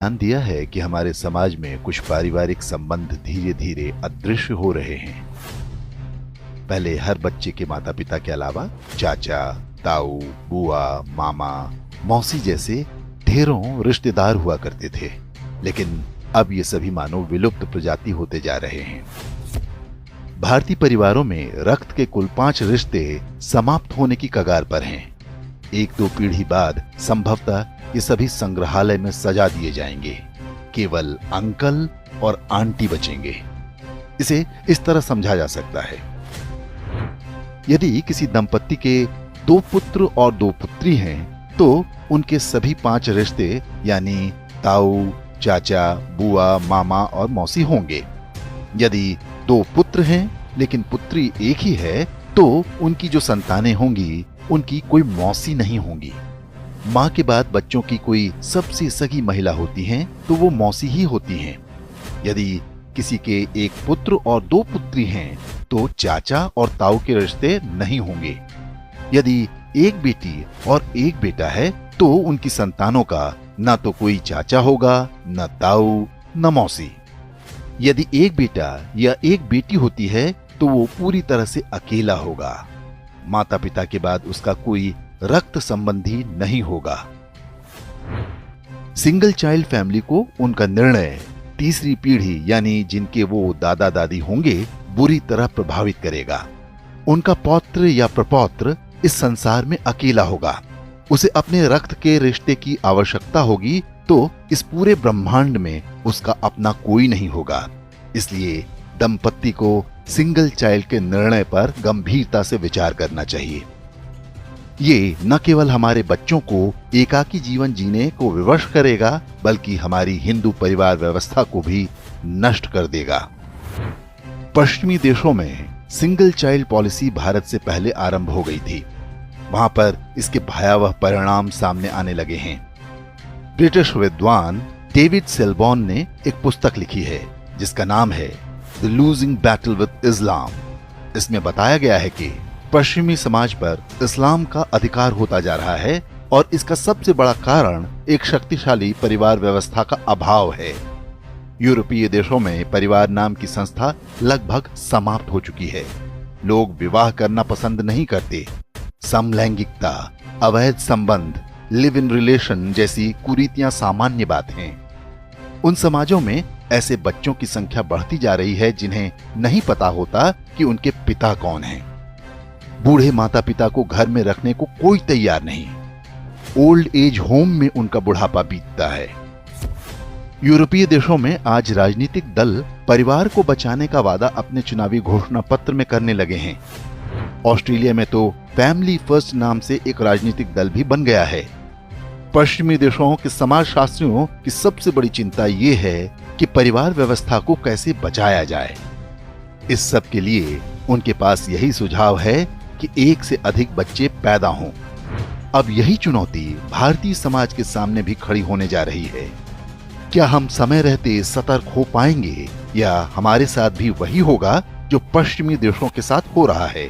ध्यान दिया है कि हमारे समाज में कुछ पारिवारिक संबंध धीरे धीरे अदृश्य हो रहे हैं। पहले हर बच्चे के माता पिता के अलावा चाचा, ताऊ, बुआ, मामा, मौसी जैसे ढेरों रिश्तेदार हुआ करते थे, लेकिन अब ये सभी मानो विलुप्त प्रजाति होते जा रहे हैं। भारतीय परिवारों में रक्त के कुल 5 रिश्ते समाप्त होने की कगार पर हैं। 1-2 पीढ़ी बाद संभवतः ये सभी संग्रहालय में सजा दिए जाएंगे। केवल अंकल और आंटी बचेंगे। इसे इस तरह समझा जा सकता है, यदि किसी दंपत्ति के 2 पुत्र और 2 पुत्री हैं, तो उनके सभी 5 रिश्ते यानी ताऊ, चाचा, बुआ, मामा और मौसी होंगे। यदि 2 पुत्र हैं लेकिन पुत्री एक ही है, तो उनकी जो संतानें होंगी उनकी कोई मौसी नहीं होंगी। माँ के बाद बच्चों की कोई सबसे सगी महिला होती हैं, तो वो मौसी ही होती हैं। यदि किसी के 1 पुत्र और 2 पुत्री हैं, तो चाचा और ताऊ के रिश्ते नहीं होंगे। यदि 1 बेटी और 1 बेटा है, तो उनकी संतानों का न तो कोई चाचा होगा, न ताऊ, न मौसी। यदि 1 बेटा या 1 बेटी होती है, तो वो पूरी तरह से अकेला होगा। माता पिता के बाद उसका कोई रक्त संबंधी नहीं होगा। सिंगल चाइल्ड फैमिली को उनका निर्णय तीसरी पीढ़ी यानी जिनके वो दादा दादी होंगे बुरी तरह प्रभावित करेगा। उनका पौत्र या प्रपौत्र इस संसार में अकेला होगा। उसे अपने रक्त के रिश्ते की आवश्यकता होगी, तो इस पूरे ब्रह्मांड में उसका अपना कोई नहीं होगा। इसलिए दंपत्ति को सिंगल चाइल्ड के निर्णय पर गंभीरता से विचार करना चाहिए। ये न केवल हमारे बच्चों को एकाकी जीवन जीने को विवश करेगा, बल्कि हमारी हिंदू परिवार व्यवस्था को भी नष्ट कर देगा। पश्चिमी देशों में सिंगल चाइल्ड पॉलिसी भारत से पहले आरंभ हो गई थी। वहां पर इसके भयावह परिणाम सामने आने लगे हैं। ब्रिटिश विद्वान डेविड सेलबॉर्न ने एक पुस्तक लिखी है जिसका नाम है द लूजिंग बैटल विद इस्लाम। इसमें बताया गया है कि पश्चिमी समाज पर इस्लाम का अधिकार होता जा रहा है और इसका सबसे बड़ा कारण एक शक्तिशाली परिवार व्यवस्था का अभाव है। यूरोपीय देशों में परिवार नाम की संस्था लगभग समाप्त हो चुकी है। लोग विवाह करना पसंद नहीं करते। समलैंगिकता, अवैध संबंध, लिव इन रिलेशन जैसी कुरीतियां सामान्य बात हैं। उन समाजों में ऐसे बच्चों की संख्या बढ़ती जा रही है जिन्हें नहीं पता होता कि उनके पिता कौन हैं। बूढ़े माता पिता को घर में रखने को कोई तैयार नहीं। ओल्ड एज होम में उनका बुढ़ापा बीतता है। यूरोपीय देशों में आज राजनीतिक दल परिवार को बचाने का वादा अपने चुनावी घोषणा पत्र में करने लगे हैं। ऑस्ट्रेलिया में तो फैमिली फर्स्ट नाम से एक राजनीतिक दल भी बन गया है। पश्चिमी देशों के समाजशास्त्रियों की सबसे बड़ी चिंता ये है कि परिवार व्यवस्था को कैसे बचाया जाए। इस सब के लिए उनके पास यही सुझाव है कि 1 से अधिक बच्चे पैदा हों। अब यही चुनौती भारतीय समाज के सामने भी खड़ी होने जा रही है। क्या हम समय रहते सतर्क हो पाएंगे या हमारे साथ भी वही होगा जो पश्चिमी देशों के साथ हो रहा है?